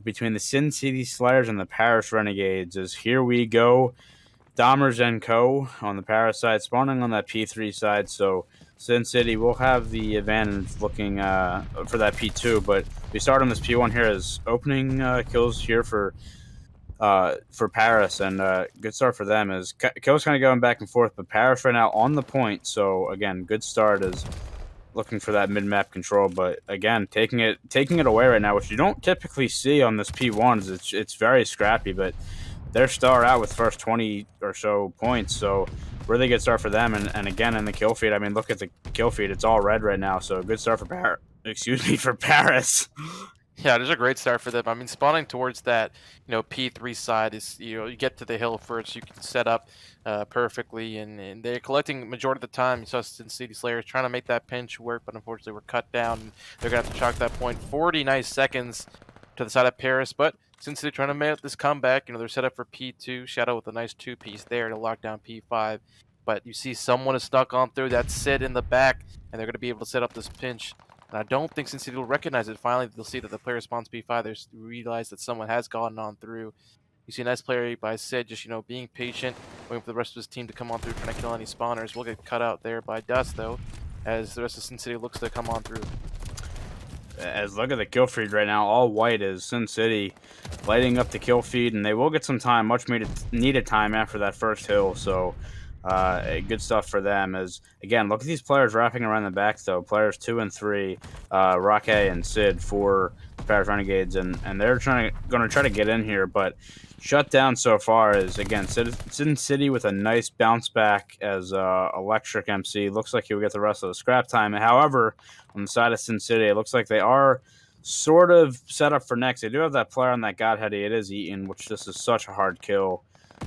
between the Sin City Slayers and the Paris Renegades. Is here we go. Dahmers and Co. on the Paris side, spawning on that P3 side. So Sin City will have the advantage looking for that P2. But we start on this P1 here as opening kills here for Paris, and good start for them. As kills kind of going back and forth, but Paris right now on the point. So again, good start as looking for that mid map control. But again, taking it away right now, which you don't typically see on this P1. Is it's very scrappy, but they're star out with first 20 or so points. So really good start for them. And again in the kill feed, I mean, look at the kill feed; it's all red right now. So good start for Paris. Excuse me, for Paris. Yeah, it is a great start for them. I mean, spawning towards that, P3 side is, you get to the hill first, you can set up perfectly, and they're collecting majority of the time. You saw Sin City Slayers trying to make that pinch work, but unfortunately we're cut down. And they're going to have to chalk that point. 40 nice seconds to the side of Paris, but since they're trying to make this comeback, they're set up for P2. Shadow with a nice two-piece there to lock down P5. But you see someone has snuck on through that Sid in the back, and they're going to be able to set up this pinch. And I don't think Sin City will recognize it. Finally, they'll see that the player spawns P5. They realize that someone has gotten on through. You see a nice play by Sid, just, being patient, waiting for the rest of his team to come on through, trying to kill any spawners. We'll get cut out there by Dust, though, as the rest of Sin City looks to come on through. As look at the kill feed right now, all white is Sin City lighting up the kill feed, and they will get some time, much needed time after that first hill. So good stuff for them. As again, look at these players wrapping around the back though. Players 2 and 3, Roque and Sid for the Paris Renegades, and they're going to try to get in here, but shut down so far is again Sin City with a nice bounce back as Electric MC looks like he'll get the rest of the scrap time. However, on the side of Sin City, it looks like they are sort of set up for next. They do have that player on that Godheady. It is Eaton, which this is such a hard kill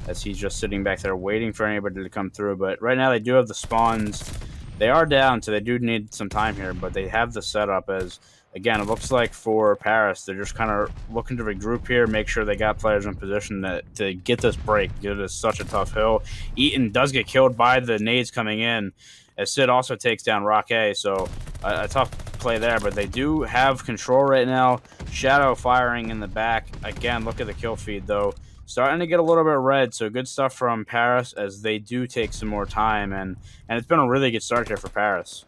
as he's just sitting back there waiting for anybody to come through. But right now they do have the spawns. They are down, so they do need some time here, but they have the setup as, again, it looks like for Paris, they're just kind of looking to regroup here, make sure they got players in position to get this break. It is such a tough hill. Eaton does get killed by the nades coming in, as Sid also takes down Roque, so a tough play there, but they do have control right now. Shadow firing in the back. Again, look at the kill feed, though. Starting to get a little bit red, so good stuff from Paris as they do take some more time, and it's been a really good start here for Paris.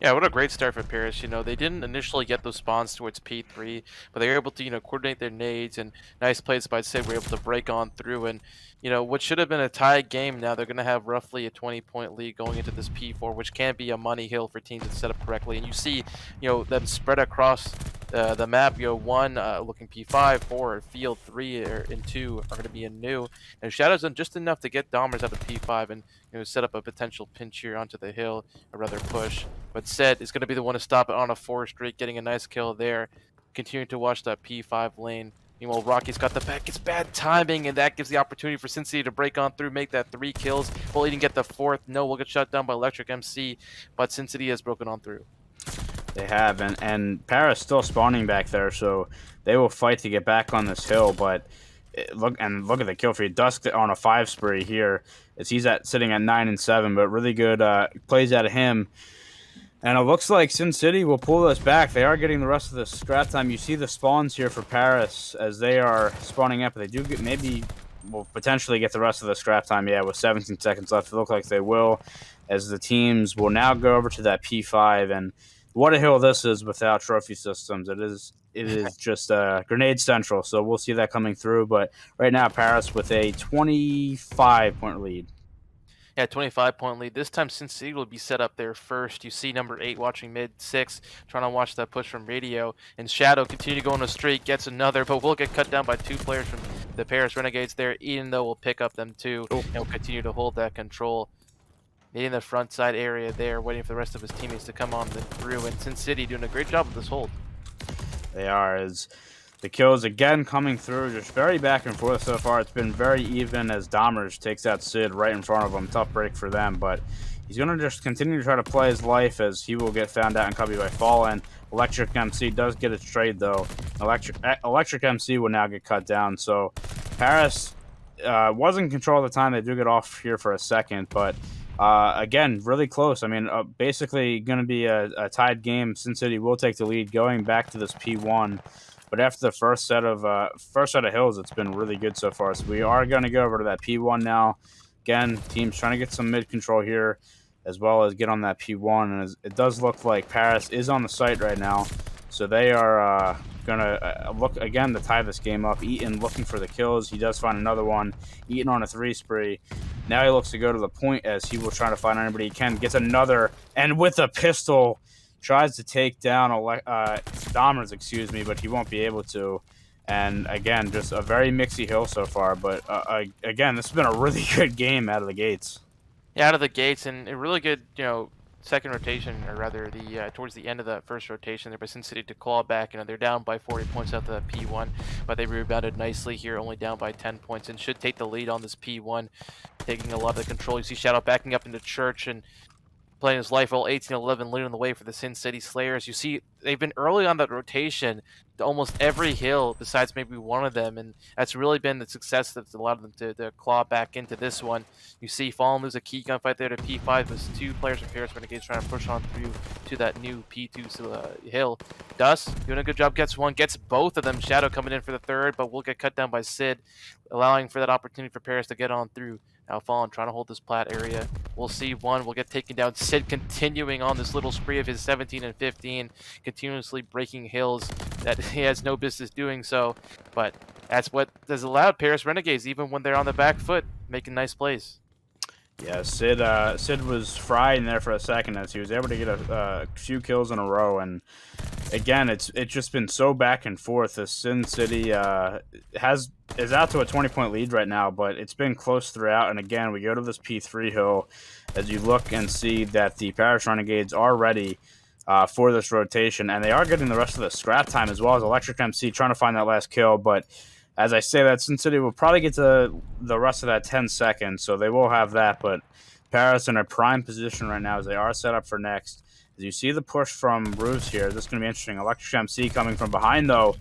Yeah, what a great start for Paris. They didn't initially get those spawns towards P3, but they were able to, coordinate their nades, and nice plays by Sid were able to break on through. And, what should have been a tied game, now they're going to have roughly a 20-point lead going into this P4, which can be a money hill for teams that set up correctly. And you see, them spread across the map. One looking P5, 4, field 3 and 2 are going to be in new. And Shadow's done just enough to get Dahmers out of P5 and, set up a potential pinch here onto the hill, or rather push. But Sid is going to be the one to stop it on a 4 streak, getting a nice kill there. Continuing to watch that P5 lane. Meanwhile, Rocky's got the back. It's bad timing, and that gives the opportunity for Sin City to break on through, make that 3 kills. Will even get the 4th. No, we'll get shut down by Electric MC, but Sin City has broken on through. They have, and Paris still spawning back there, so they will fight to get back on this hill, but look at the kill feed. Dusk on a 5 spree here, as he's sitting at 9 and 7, but really good plays out of him. And it looks like Sin City will pull this back. They are getting the rest of the scrap time. You see the spawns here for Paris as they are spawning up. They do will potentially get the rest of the scrap time. Yeah, with 17 seconds left, it looks like they will, as the teams will now go over to that P5. And what a hill this is without trophy systems. It is just grenade central. So we'll see that coming through. But right now, Paris with a 25-point lead. Yeah, 25-point lead. This time, Sin City will be set up there first. You see number 8 watching mid 6, trying to watch that push from radio. And Shadow continue to go on a streak, gets another, but will get cut down by 2 players from the Paris Renegades there. Even though we'll pick up them too, and will continue to hold that control. In the front side area there, waiting for the rest of his teammates to come on through. And Sin City doing a great job with this hold. They are, as the kills again coming through, just very back and forth so far. It's been very even as Dahmers takes out Sid right in front of him. Tough break for them, but he's going to just continue to try to play his life as he will get found out and copy by Fallen. Electric MC does get its trade, though. Electric MC will now get cut down, so Paris was in control at the time. They do get off here for a second, but again, really close. I mean, basically going to be a tied game. Sin City will take the lead going back to this P1. but after the first set of hills, it's been really good so far. So we are going to go over to that P1 now. Again, team's trying to get some mid control here, as well as get on that P1. And it does look like Paris is on the site right now, so they are going to look again to tie this game up. Eaton looking for the kills. He does find another one. Eaton on a 3 spree. Now he looks to go to the point as he will try to find anybody he can. Gets another, and with a pistol, tries to take down Dahmers, excuse me, but he won't be able to. And again, just a very mixy hill so far. But again, this has been a really good game out of the gates. Yeah, out of the gates, and a really good, second rotation, or rather the towards the end of the first rotation there by Sin City to claw back. They're down by 40 points after that P1, but they rebounded nicely here, only down by 10 points, and should take the lead on this P1, taking a lot of the control. You see Shadow backing up into Church and playing his life roll 18-11, leading the way for the Sin City Slayers. You see, they've been early on that rotation to almost every hill besides maybe one of them, and that's really been the success that's allowed them to claw back into this one. You see Fallen lose a key gunfight there to P5 as 2 players from Paris Renegades trying to push on through to that new P2 hill. Dust doing a good job, gets one, gets both of them. Shadow coming in for the third, but will get cut down by Sid, allowing for that opportunity for Paris to get on through. Now Fallen trying to hold this plat area. We'll see one will get taken down. Sid continuing on this little spree of his 17 and 15, continuously breaking hills that he has no business doing so. But that's what has allowed Paris Renegades, even when they're on the back foot, making nice plays. Yeah, Sid was frying there for a second as he was able to get a few kills in a row, and again, it's just been so back and forth. The Sin City is out to a 20-point lead right now, but it's been close throughout. And again, we go to this P3 hill as you look and see that the Paris Renegades are ready for this rotation, and they are getting the rest of the scrap time as well as Electric MC trying to find that last kill, but as I say that, Sin City will probably get to the rest of that 10 seconds, so they will have that. But Paris in a prime position right now as they are set up for next. As you see the push from Roos here, this is going to be interesting. Electric MC coming from behind, though,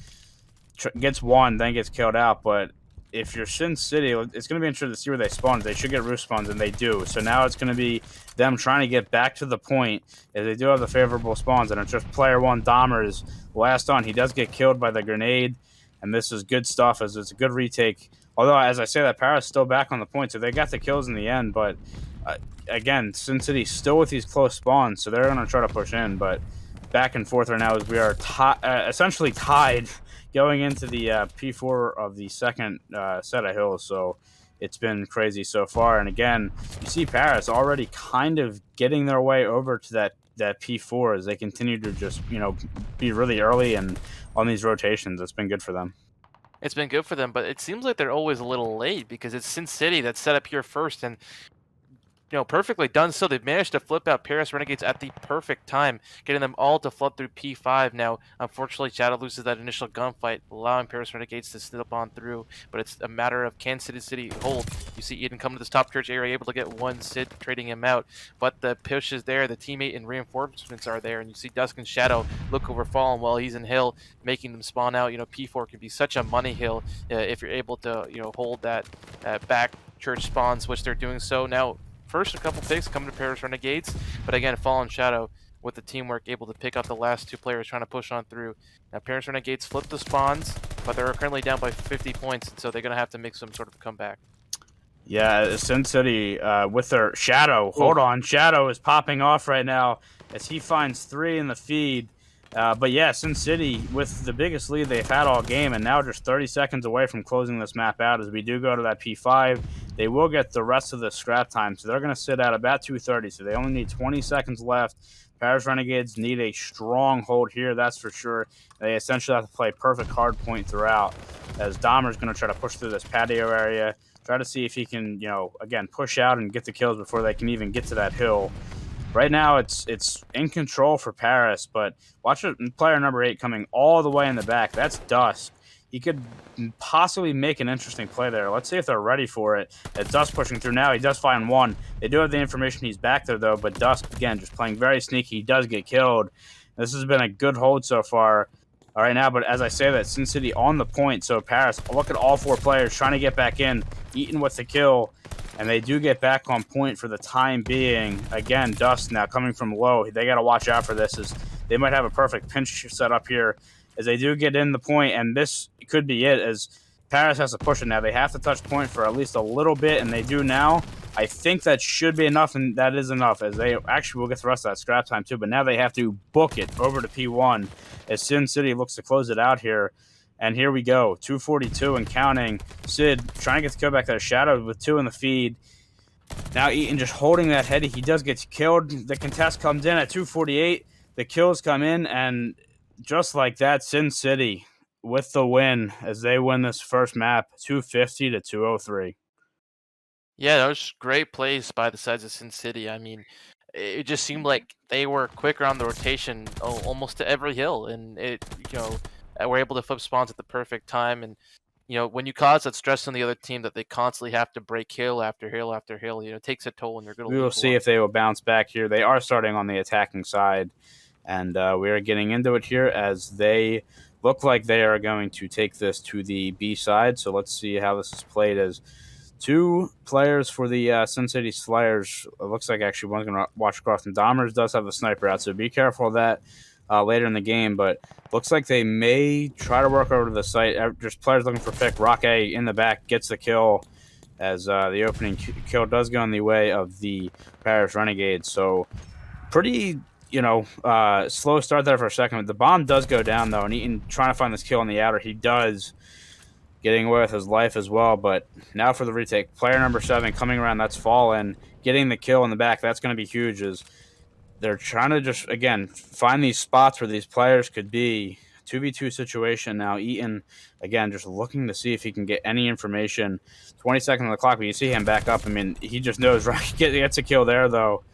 gets one, then gets killed out. But if you're Sin City, it's going to be interesting to see where they spawn. They should get Roos spawns, and they do. So now it's going to be them trying to get back to the point, as they do have the favorable spawns. And it's just player one, Dahmers, last on. He does get killed by the grenade. And this is good stuff, as it's a good retake. Although, as I say that, Paris still back on the point, so they got the kills in the end. But, again, Sin City still with these close spawns, so they're going to try to push in. But back and forth right now as we are essentially tied going into the P4 of the second set of hills. So it's been crazy so far. And, again, you see Paris already kind of getting their way over to that P4 as they continue to just, be really early and on these rotations. It's been good for them. It's been good for them, but it seems like they're always a little late because it's Sin City that's set up here first, and perfectly done so. They've managed to flip out Paris Renegades at the perfect time, getting them all to flood through P5. Now, unfortunately, Shadow loses that initial gunfight, allowing Paris Renegades to slip on through, but it's a matter of can City hold. You see Eden come to this top church area, able to get one Sid, trading him out, but the push is there, the teammate and reinforcements are there, and you see Dusk and Shadow look over Fallen while he's in hill, making them spawn out. P4 can be such a money hill if you're able to, hold that back church spawns, which they're doing so. Now, first, a couple picks coming to Paris Renegades, but again, Fallen Shadow with the teamwork able to pick up the last 2 players trying to push on through. Now, Paris Renegades flip the spawns, but they're currently down by 50 points, and so they're going to have to make some sort of comeback. Yeah, Sin City with their Shadow. Hold on, Shadow is popping off right now as he finds 3 in the feed. But yeah, Sin City with the biggest lead they've had all game, and now just 30 seconds away from closing this map out. As we do go to that P5, they will get the rest of the scrap time, so they're going to sit at about 2:30. So they only need 20 seconds left. Paris Renegades need a strong hold here, that's for sure. They essentially have to play perfect hard point throughout, as Dahmer's going to try to push through this patio area, try to see if he can, again, push out and get the kills before they can even get to that hill. Right now, it's in control for Paris, but watch it, player number 8 coming all the way in the back. That's Dusk. He could possibly make an interesting play there. Let's see if they're ready for it. As Dusk pushing through now, he does find one. They do have the information he's back there, though, but Dusk, again, just playing very sneaky. He does get killed. This has been a good hold so far. All right, now, but as I say that, Sin City on the point, so Paris, look at all 4 players trying to get back in, Eaton with the kill, and they do get back on point for the time being. Again, Dust now coming from low. They got to watch out for this, as they might have a perfect pinch set up here as they do get in the point, and this could be it, as Paris has to push it now. They have to touch point for at least a little bit, and they do now. I think that should be enough, and that is enough, as they actually will get the rest of that scrap time too. But now they have to book it over to P1 as Sin City looks to close it out here. And here we go, 242 and counting. Sid trying to get the kill back there. Shadow with 2 in the feed. Now Eaton just holding that heady. He does get killed. The contest comes in at 248. The kills come in, and just like that, Sin City with the win as they win this first map, 250 to 203. Yeah, that was great plays by the sides of Sin City. I mean, it just seemed like they were quicker on the rotation almost to every hill, and were able to flip spawns at the perfect time. And when you cause that stress on the other team that they constantly have to break hill after hill after hill, it takes a toll, and you're going to We will lose a see lot. if they will bounce back here. They are starting on the attacking side, and we are getting into it here as they look like they are going to take this to the B side. So let's see how this is played as 2 players for the Sin City Flyers. It looks like actually one's going to watch across, and Dahmers does have the sniper out, so be careful of that later in the game. But looks like they may try to work over to the site. Just players looking for pick. Rock A in the back gets the kill as the opening kill does go in the way of the Paris Renegades. So pretty, slow start there for a second. The bomb does go down, though, and Eaton trying to find this kill on the outer. He does, getting away with his life as well. But now for the retake. Player number 7 coming around. That's Fallen. Getting the kill in the back. That's going to be huge as they're trying to just, again, find these spots where these players could be. 2v2 situation now. Eaton, again, just looking to see if he can get any information. 20 seconds on the clock, but you see him back up. I mean, he just knows, right? He gets a kill there, though.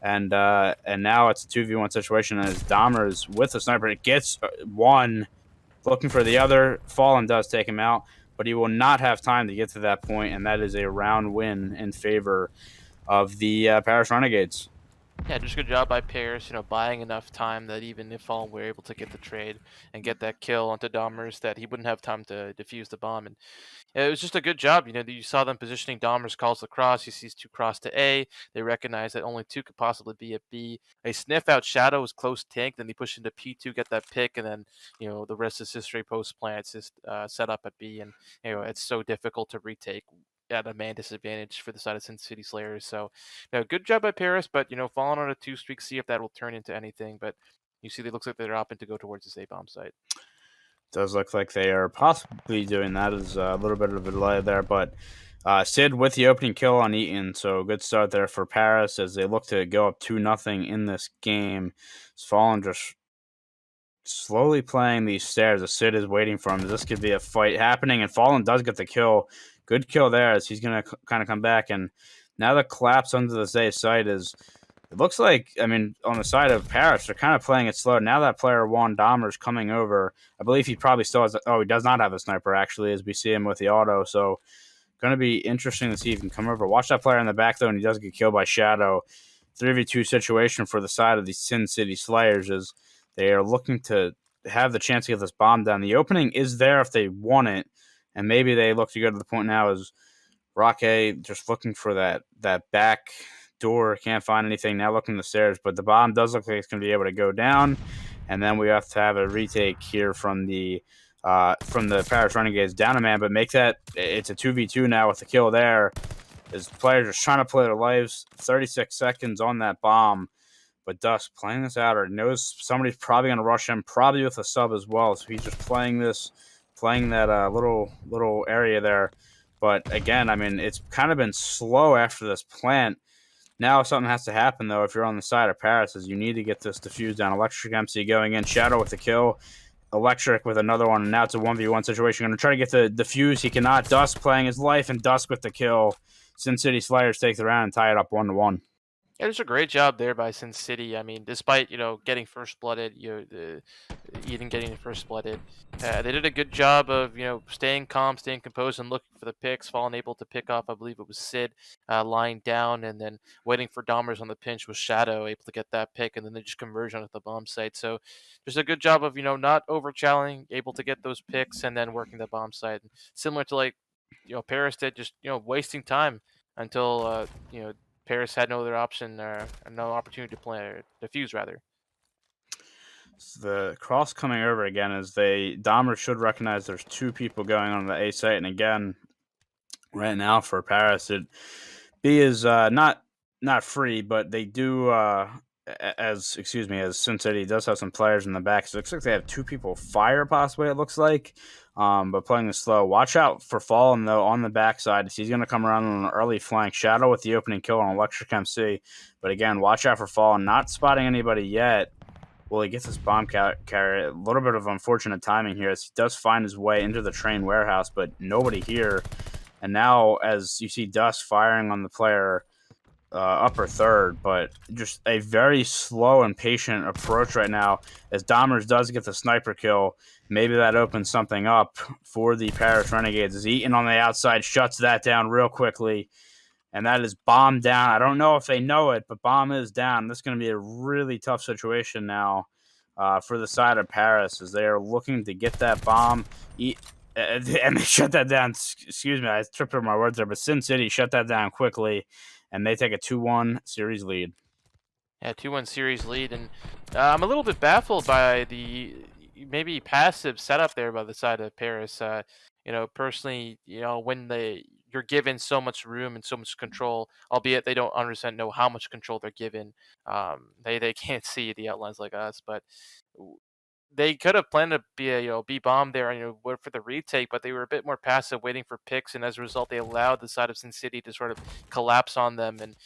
And now it's a 2v1 situation as Dahmers with the sniper. It gets one, looking for the other. Fallen does take him out, but he will not have time to get to that point, and that is a round win in favor of the Paris Renegades. Yeah, just good job by Paris, buying enough time that even if all were able to get the trade and get that kill onto Dahmers, that he wouldn't have time to defuse the bomb. And it was just a good job. You saw them positioning Dahmers, calls the cross. He sees 2 cross to A. They recognize that only 2 could possibly be at B. They sniff out Shadow was close tank. Then they push into P2, get that pick, and then the rest is history. Post plants is set up at B, and it's so difficult to retake at a man disadvantage for the side of Sin City Slayers. So, good job by Paris, but falling on a 2 streak, see if that will turn into anything. But you see, it looks like they're opting to go towards this A bomb site. Does look like they are possibly doing that. Is a little bit of a delay there, but Sid with the opening kill on Eaton, so good start there for Paris as they look to go up 2-0 in this game. Fallen just slowly playing these stairs as Sid is waiting for him. This could be a fight happening, and Fallen does get the kill. Good kill there as he's going to kind of come back, and now the collapse under the Zay site is. It looks like, I mean, on the side of Paris, they're kind of playing it slow. Now that player Juan Dahmer's coming over, I believe he probably still has. He does not have a sniper, actually, as we see him with the auto. So, going to be interesting to see if he can come over. Watch that player in the back, though, and he does get killed by Shadow. 3v2 situation for the side of the Sin City Slayers is they are looking to have the chance to get this bomb down. The opening is there if they want it, and maybe they look to go to the point now as Roque just looking for that back door, can't find anything. Now looking the stairs, but the bomb does look like it's going to be able to go down, and then we have to have a retake here from the Paris Renegades down a man, but make that it's a 2v2 now with the kill there. His players are trying to play their lives. 36 seconds on that bomb, but Dusk playing this out, or knows somebody's probably going to rush him, probably with a sub as well. So he's just playing that little area there. But again, I mean, it's kind of been slow after this plant. Now something has to happen, though, if you're on the side of Paris, is you need to get this diffused down. Electric MC going in. Shadow with the kill. Electric with another one, and now it's a 1v1 situation. Going to try to get the defuse. He cannot. Dusk playing his life, and Dusk with the kill. Sin City Slayers take the round and tie it up 1-1. Yeah, there's a great job there by Sin City. I mean, despite getting first blooded, Eden getting first blooded, they did a good job of staying calm, staying composed, and looking for the picks. Fallen able to pick off, I believe it was Sid, lying down, and then waiting for Dahmers on the pinch was Shadow able to get that pick, and then they just converge on at the bomb site. So just a good job of not over challenging, able to get those picks, and then working the bomb site. Similar to Paris did, just wasting time until Paris had no other option or no opportunity to play or defuse rather. The cross coming over again is Dahmer should recognize there's two people going on the A site, and again, right now for Paris, B is not free, but they do as excuse me as Sin City does have some players in the back. So it looks like they have two people fire possibly. It looks like, but playing this slow. Watch out for Fallen though on the backside. He's going to come around on an early flank. Shadow with the opening kill on Electric MC, but again, watch out for Fallen. Not spotting anybody yet. Well, he gets his bomb carry. A little bit of unfortunate timing here as he does find his way into the train warehouse, but nobody here. And now, as you see Dust firing on the player upper third, but just a very slow and patient approach right now. As Dahmers does get the sniper kill, maybe that opens something up for the Paris Renegades. As Eaton on the outside shuts that down real quickly, and that is bomb down. I don't know if they know it, but bomb is down. This is going to be a really tough situation now for the side of Paris as they are looking to get that bomb. And they shut that down. Excuse me, I tripped over my words there, but Sin City shut that down quickly, and they take a 2-1 series lead. Yeah, 2-1 series lead, and I'm a little bit baffled by the maybe passive setup there by the side of Paris. Personally, when you're given so much room and so much control, albeit they don't understand know how much control they're given. They can't see the outlines like us, but they could have planned to be a B bomb there and wait for the retake, but they were a bit more passive, waiting for picks, and as a result, they allowed the side of Sin City to sort of collapse on them and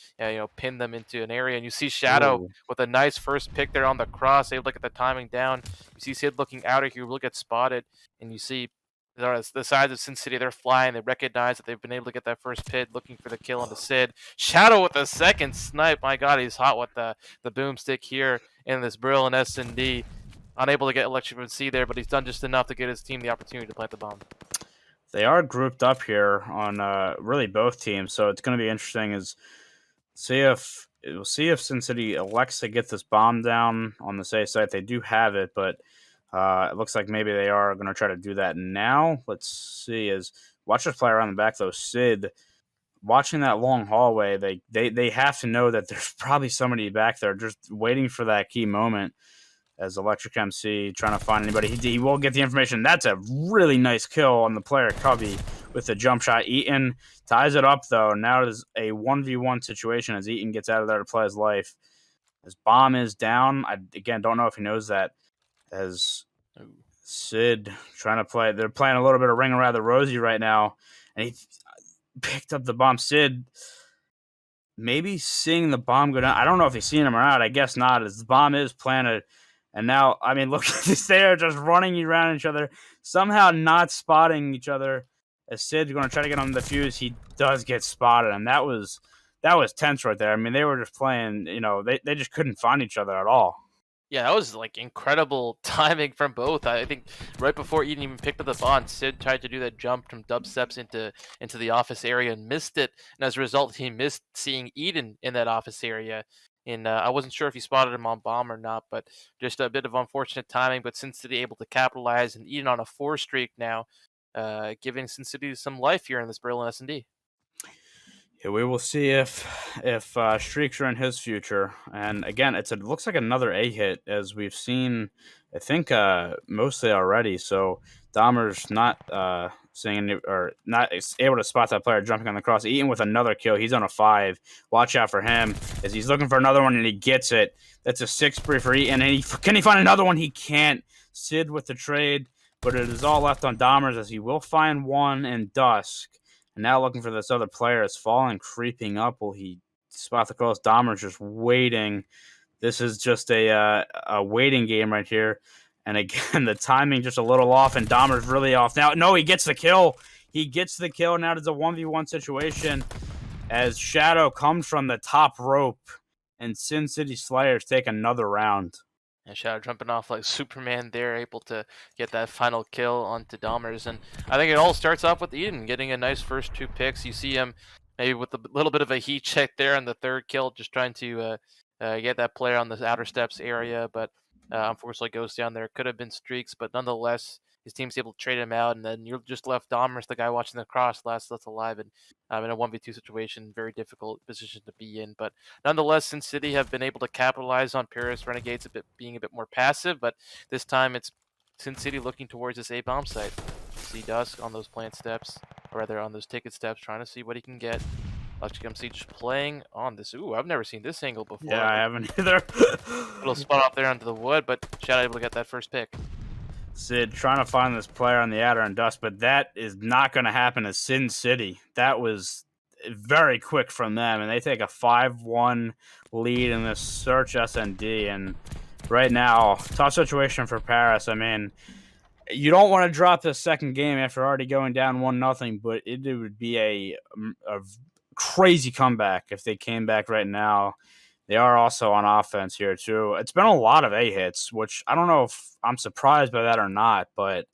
pin them into an area. And you see Shadow Ooh. with a nice first pick there on the cross. Able to get the timing down. You see Sid looking out of here, will get spotted, and you see the sides of Sin City, they're flying. They recognize that they've been able to get that first pit, looking for the kill on the Sid. Shadow with the second snipe. My God, he's hot with the boomstick here in this Brill and S&D. Unable to get Electric C there, but he's done just enough to get his team the opportunity to plant the bomb. They are grouped up here on really both teams, so it's going to be interesting. We'll see if Sin City elects to get this bomb down on the safe site. They do have it, but it looks like maybe they are going to try to do that now. Let's see. Watch this play around the back though. Sid watching that long hallway. They have to know that there's probably somebody back there just waiting for that key moment. As Electric MC trying to find anybody. He will get the information. That's a really nice kill on the player Cubby with the jump shot. Eaton ties it up, though. Now it is a 1v1 situation as Eaton gets out of there to play his life. His bomb is down. I, again, don't know if he knows that. As Sid trying to play. They're playing a little bit of Ring Around the Rosie right now. And he picked up the bomb. Sid maybe seeing the bomb go down. I don't know if he's seen him or not. I guess not, as the bomb is planted. And now, I mean, look at this. They are just running around each other, somehow not spotting each other. As Sid's going to try to get on the fuse, he does get spotted, and that was tense right there. I mean, they were just playing. They just couldn't find each other at all. Yeah, that was like incredible timing from both. I think right before Eden even picked up the bond, Sid tried to do that jump from dubsteps into the office area and missed it. And as a result, he missed seeing Eden in that office area. And I wasn't sure if he spotted him on bomb or not, but just a bit of unfortunate timing. But Sin City able to capitalize and Eden on a 4 streak now, giving Sin City some life here in this Berlin S&D. Yeah, we will see if streaks are in his future. And again, it looks like another A hit as we've seen. I think mostly already. So Dahmer's not seeing any, or not able to spot that player jumping on the cross. Eaton with another kill. He's on a 5. Watch out for him as he's looking for another one and he gets it. That's a 6 spree for Eaton. And can he find another one? He can't. Sid with the trade, but it is all left on Dahmer's as he will find one in Dusk. And now looking for this other player. It's Fallen creeping up. Will he spot the cross? Dahmer's just waiting. This is just a waiting game right here. And again, the timing just a little off, and Dahmer's really off. Now, no, he gets the kill. He gets the kill. Now it's a 1v1 situation as Shadow comes from the top rope, and Sin City Slayers take another round. And Shadow jumping off like Superman there, able to get that final kill onto Dahmers. And I think it all starts off with Eden getting a nice first 2 picks. You see him maybe with a little bit of a heat check there on the 3rd kill, just trying to get that player on the outer steps area. But unfortunately goes down there. Could have been streaks, but nonetheless, his team's able to trade him out, and then you're just left Domers, the guy watching the cross, that's alive, and in a 1v2 situation, very difficult position to be in. But nonetheless, Sin City have been able to capitalize on Paris Renegades being a bit more passive, but this time it's Sin City looking towards this A bomb site. See Dusk on those plant steps, or rather on those ticket steps, trying to see what he can get. Electric MC just playing on this. Ooh, I've never seen this angle before. Yeah, I haven't either. Little spot off there onto the wood, but Shadow able to get that first pick. Sid trying to find this player on the Adder and Dust, but that is not going to happen as Sin City. That was very quick from them, and they take a 5-1 lead in this search SND. And right now, tough situation for Paris. I mean, you don't want to drop this second game after already going down 1-0, but it would be a crazy comeback if they came back right now. They are also on offense here, too. It's been a lot of A hits, which I don't know if I'm surprised by that or not, but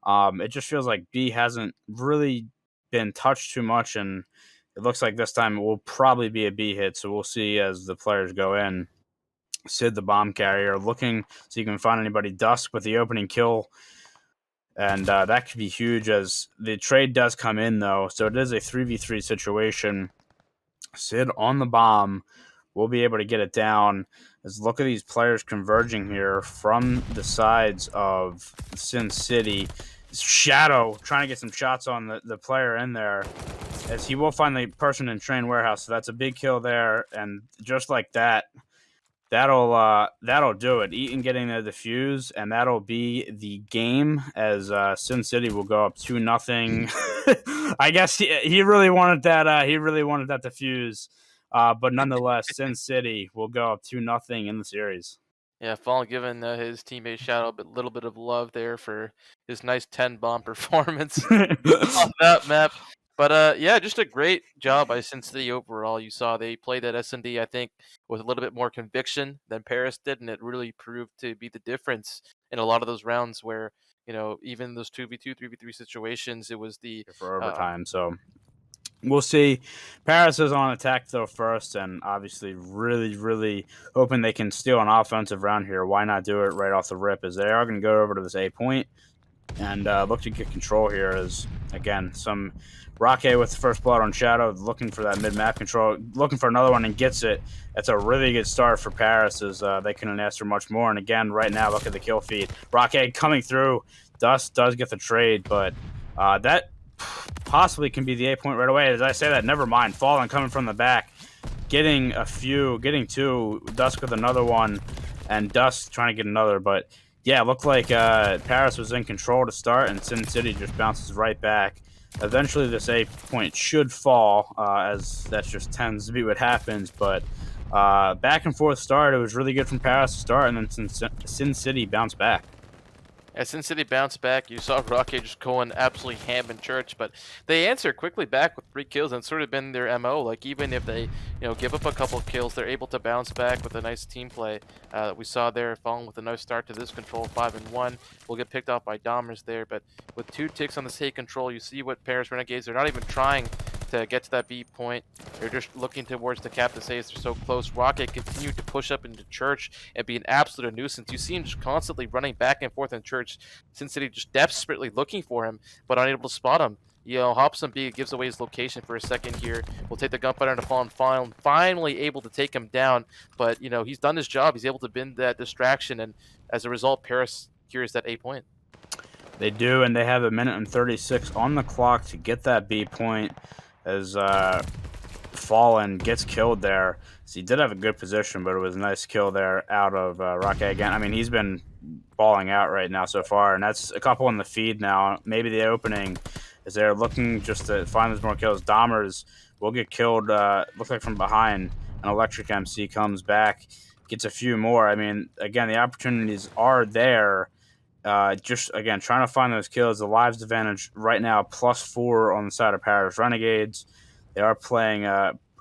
it just feels like B hasn't really been touched too much, and it looks like this time it will probably be a B hit, so we'll see as the players go in. Sid, the bomb carrier, looking so you can find anybody. Dusk with the opening kill, and that could be huge as the trade does come in, though, so it is a 3v3 situation. Sid on the bomb will be able to get it down. As look at these players converging here from the sides of Sin City. Shadow trying to get some shots on the player in there, as he will find the person in Train Warehouse. So that's a big kill there, and just like that, that'll do it. Eaton getting the defuse, and that'll be the game. As Sin City will go up 2-0. I guess he really wanted that. He really wanted that defuse. But nonetheless, Sin City will go up 2-0 in the series. Yeah, Fallen giving his teammate Shadow a little bit of love there for his nice 10 bomb performance on that map. But yeah, just a great job by Sin City overall. You saw they played that S&D, I think, with a little bit more conviction than Paris did, and it really proved to be the difference in a lot of those rounds where, even those 2v2, 3v3 situations, it was the for overtime. So we'll see. Paris is on attack, though, first, and obviously really, really hoping they can steal an offensive round here. Why not do it right off the rip, as they are going to go over to this A point and look to get control here. As, again, some Rocket with the first blood on Shadow, looking for that mid-map control, looking for another one and gets it. That's a really good start for Paris, as they couldn't ask for much more. And again, right now, look at the kill feed. Rocket coming through. Dust does get the trade, but that possibly can be the A point right away. As I say that, never mind. Fallen coming from the back, getting two. Dusk with another one, and Dust trying to get another. But yeah, it looked like Paris was in control to start, and Sin City just bounces right back. Eventually, this A point should fall, as that just tends to be what happens. But back and forth start, it was really good from Paris to start, and then Sin City bounced back. As Sin City bounced back, you saw Rocket just going absolutely ham in church, but they answer quickly back with 3 kills, and it's sort of been their MO. Like, even if they, give up a couple kills, they're able to bounce back with a nice team play. We saw there, Fallen with a nice start to this control, 5-1. We'll get picked off by Domers there, but with 2 ticks on this hate control, you see what Paris Renegades, they're not even trying to get to that B point. They're just looking towards the cap to say they're so close. Rocket continued to push up into church and be an absolute nuisance. You see him just constantly running back and forth in church. Sin City just desperately looking for him, but unable to spot him. Hops on B, gives away his location for a second here. We'll take the gunfighter into Fallen, finally able to take him down. But, he's done his job. He's able to bend that distraction, and as a result, Paris secures that A point. They do, and they have 1:36 on the clock to get that B point, as Fallen gets killed there. So he did have a good position, but it was a nice kill there out of Rocket again. I mean, he's been balling out right now so far, and that's a couple in the feed now. Maybe the opening, as they're looking just to find those more kills. Domers will get killed, looks like from behind. An Electric MC comes back, gets a few more. I mean, again, the opportunities are there. Just, again, trying to find those kills. The lives advantage right now, +4 on the side of Paris Renegades. They are playing,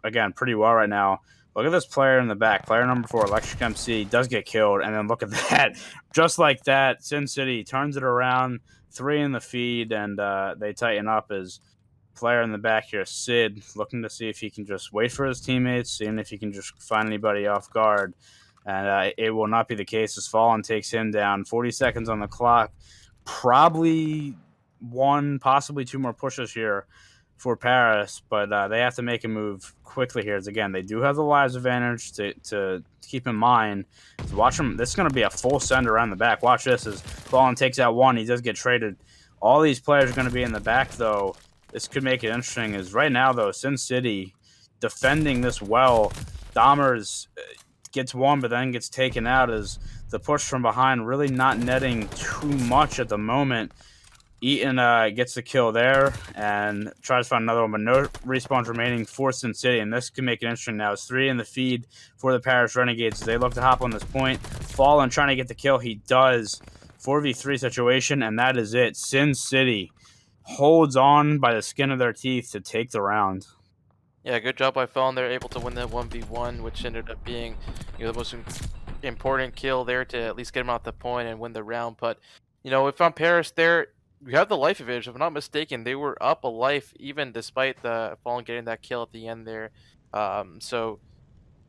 again, pretty well right now. Look at this player in the back. Player number 4, Electric MC, does get killed. And then look at that. Just like that, Sin City turns it around. 3 in the feed, and they tighten up as player in the back here, Sid, looking to see if he can just wait for his teammates, seeing if he can just find anybody off guard. And it will not be the case as Fallen takes him down. 40 seconds on the clock. probably one, possibly two more pushes here for Paris, but they have to make a move quickly here. As again, they do have the lives advantage to keep in mind. So watch them. This is going to be a full send around the back. Watch this as Ballin takes out one. He does get traded. All these players are going to be in the back, though. This could make it interesting. Is right now, though, Sin City defending this well. Dahmer's gets one, but then gets taken out as the push from behind really not netting too much at the moment. Eaton gets the kill there and tries to find another one, but no respawns remaining for Sin City, and this can make it interesting now. It's 3 in the feed for the Paris Renegades. They look to hop on this point. Fallen trying to get the kill. He does. 4v3 situation, and that is it. Sin City holds on by the skin of their teeth to take the round. Yeah, good job by Fallen. They're able to win that 1v1, which ended up being the most important kill there to at least get him out the point and win the round. But if I'm Paris, there you have the life advantage. If I'm not mistaken, they were up a life even despite the Fallen getting that kill at the end there. So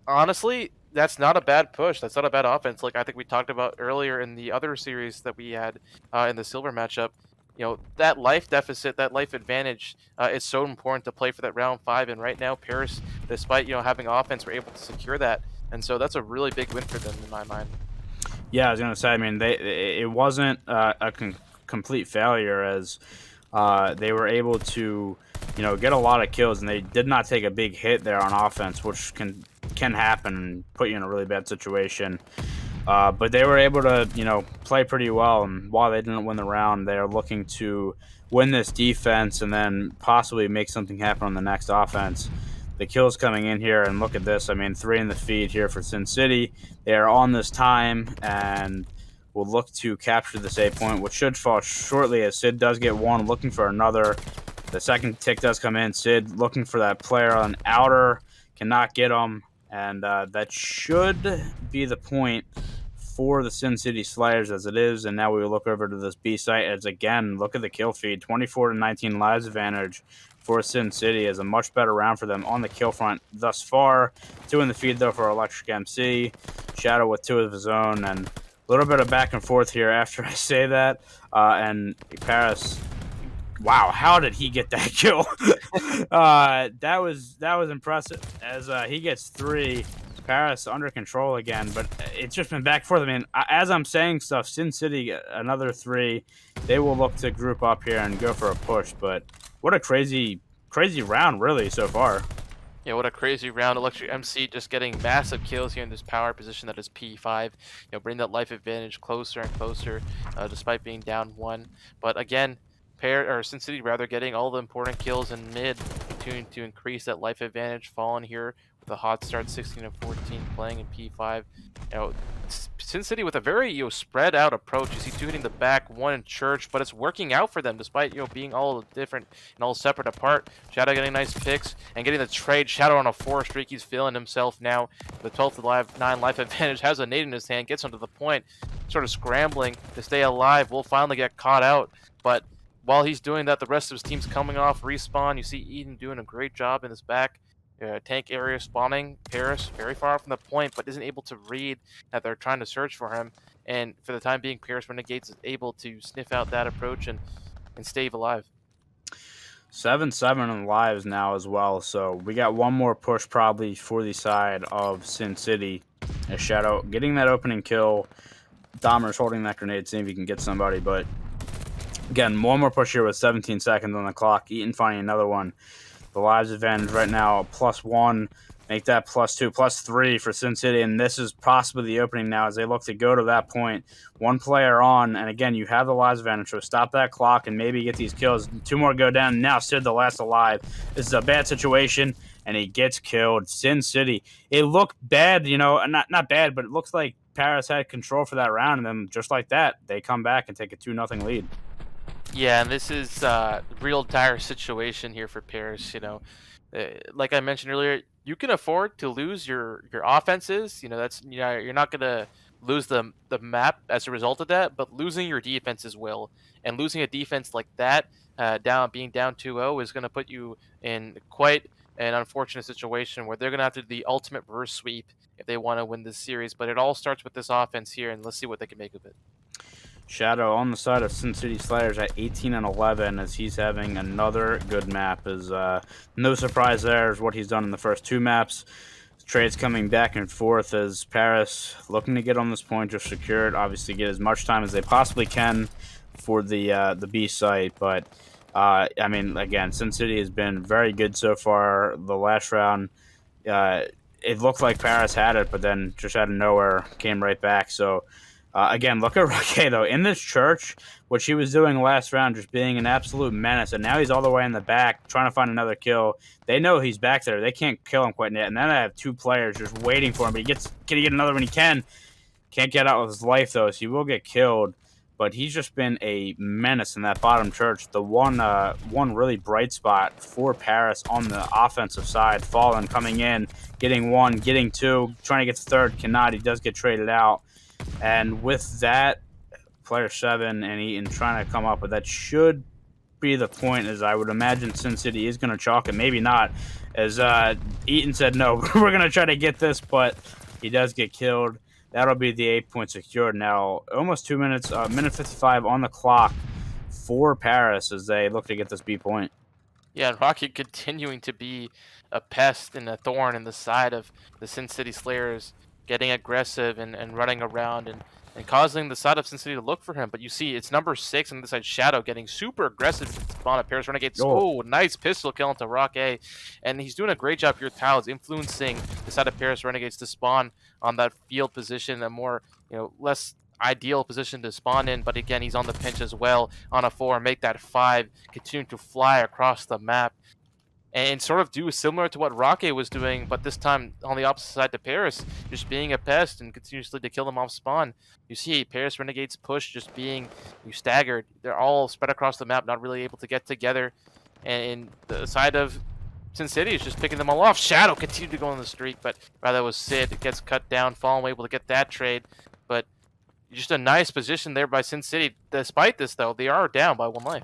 honestly, that's not a bad push. That's not a bad offense. Like I think we talked about earlier in the other series that we had in the silver matchup. That life deficit, that life advantage is so important to play for that round 5. And right now, Paris, despite having offense, were able to secure that. And so that's a really big win for them in my mind. Yeah, I was gonna say. I mean, it wasn't a complete failure as they were able to, get a lot of kills, and they did not take a big hit there on offense, which can happen and put you in a really bad situation. But they were able to, play pretty well. And while they didn't win the round, they are looking to win this defense and then possibly make something happen on the next offense. The kills coming in here, and look at this. I mean, 3 in the feed here for Sin City. They are on this time and will look to capture this A point, which should fall shortly as Sid does get one, looking for another. The second tick does come in. Sid looking for that player on outer, cannot get him, and that should be the point for the Sin City Slayers as it is. And now we will look over to this B site as again, look at the kill feed, 24-19 lives advantage for Sin City is a much better round for them on the kill front thus far. 2 in the feed though for Electric MC, Shadow with 2 of his own, and a little bit of back and forth here after I say that. And Paris, wow, how did he get that kill? That was impressive as he gets 3. Paris under control again, but it's just been back and forth. I mean, as I'm saying stuff, Sin City another 3. They will look to group up here and go for a push, but what a crazy round really so far. Yeah, what a crazy round. Electric MC just getting massive kills here in this power position that is P5. Bring that life advantage closer and closer, despite being down 1. But again, Sin City rather getting all the important kills in mid to increase that life advantage. Fallen here with a hot start, 16 14, playing in P5. Sin City with a very spread out approach. You see 2 hitting the back, 1 in church, but it's working out for them despite being all different and all separate apart. Shadow getting nice picks and getting the trade. Shadow on a 4 streak. He's feeling himself now. The 12th 9 life advantage, has a nade in his hand, gets onto the point, sort of scrambling to stay alive. Will finally get caught out, but while he's doing that, the rest of his team's coming off respawn. You see Eden doing a great job in his back. Tank area spawning. Paris very far from the point, but isn't able to read that they're trying to search for him. And for the time being, Paris Renegades is able to sniff out that approach and stay alive. 7-7 in lives now as well. So we got one more push probably for the side of Sin City. As Shadow getting that opening kill. Dahmer's holding that grenade, seeing if he can get somebody, but again, one more push here with 17 seconds on the clock. Eaton finding another one. The lives advantage right now, +1. Make that +2, +3 for Sin City. And this is possibly the opening now as they look to go to that point. 1 player on. And again, you have the lives advantage. So stop that clock and maybe get these kills. 2 more go down. Now Sid the last alive. This is a bad situation. And he gets killed. Sin City. It looked bad, not bad, but it looks like Paris had control for that round. And then just like that, they come back and take a 2-0 lead. Yeah, and this is a real dire situation here for Paris. Like I mentioned earlier, you can afford to lose your offenses. That's you're not gonna lose the map as a result of that, but losing your defenses will. And losing a defense like that, being down 2-0, is gonna put you in quite an unfortunate situation where they're gonna have to do the ultimate reverse sweep if they want to win this series. But it all starts with this offense here, and let's see what they can make of it. Shadow on the side of Sin City Slayers at 18 and 11 as he's having another good map. Is no surprise there is what he's done in the first two maps. Trades coming back and forth as Paris looking to get on this point, just secure it. Obviously, get as much time as they possibly can for the B site. But I mean, again, Sin City has been very good so far. The last round, uh, it looked like Paris had it, but then just out of nowhere came right back. So again, look at Roque though in this church, what she was doing last round, just being an absolute menace, and now he's all the way in the back trying to find another kill. They know he's back there; they can't kill him quite yet. And then I have two players just waiting for him, but can he get another when he can? Can't get out with his life though, so he will get killed. But he's just been a menace in that bottom church. The one really bright spot for Paris on the offensive side, Fallen coming in, getting one, getting two, trying to get the third, cannot. He does get traded out. And with that, player 7 and Eaton trying to come up with that should be the point, as I would imagine Sin City is going to chalk it. Maybe not, as Eaton said, no, we're going to try to get this, but he does get killed. That'll be the 8 point secured. Now, almost 2 minutes, minute 55 on the clock for Paris as they look to get this B point. Yeah, and Rocky continuing to be a pest and a thorn in the side of the Sin City Slayers, getting aggressive and running around and causing the side of Sin City to look for him. But you see, it's number 6 on the side, Shadow, getting super aggressive to spawn at Paris Renegades. Oh, nice pistol kill into Rocky. And he's doing a great job here, Tiles, influencing the side of Paris Renegades to spawn on that field position, a more, less ideal position to spawn in, but again, he's on the pinch as well on a 4, make that 5, continue to fly across the map and sort of do similar to what Roque was doing, but this time on the opposite side to Paris, just being a pest and continuously to kill them off spawn. You see Paris Renegades push just being staggered. They're all spread across the map, not really able to get together, and the side of Sin City is just picking them all off. Shadow continued to go on the streak, but rather was Sid. It gets cut down, Fallen able to get that trade, but just a nice position there by Sin City. Despite this, though, they are down by 1 life.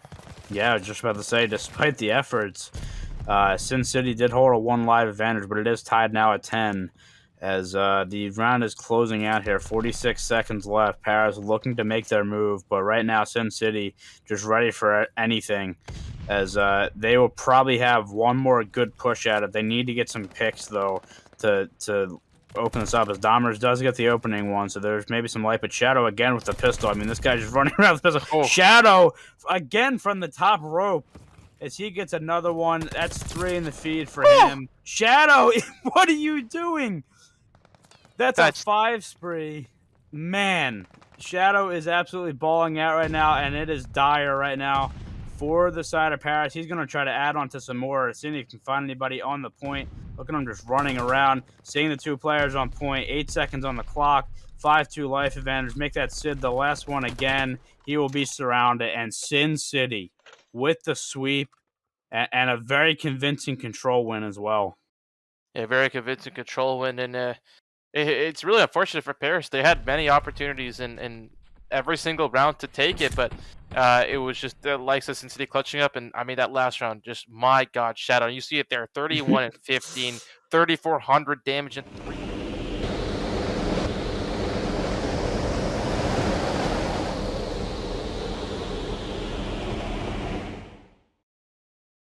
Yeah, I was just about to say, despite the efforts, Sin City did hold a 1 live advantage, but it is tied now at 10 as the round is closing out here. 46 seconds left. Paris looking to make their move, but right now Sin City just ready for anything as they will probably have one more good push at it. They need to get some picks, though, to open this up, as Domers does get the opening one, so there's maybe some light. But Shadow again with the pistol. I mean, this guy's just running around with the pistol. Oh. Shadow again from the top rope as he gets another one. That's 3 in the feed for him. Shadow, what are you doing? That's a 5 spree. Man, Shadow is absolutely balling out right now, and it is dire right now for the side of Paris. He's going to try to add on to some more, seeing if he can find anybody on the point. Look at him just running around, seeing the 2 players on point. 8 seconds on the clock. 5-2 life advantage. Make that Sid the last one again. He will be surrounded. And Sin City with the sweep and a very convincing control win as well. Yeah, very convincing control win. And it's really unfortunate for Paris. They had many opportunities in every single round to take it, but it was just the likes of Sin City clutching up. And I mean, that last round, just my God, Shadow. You see it there, 31 and 15, 3,400 damage in 3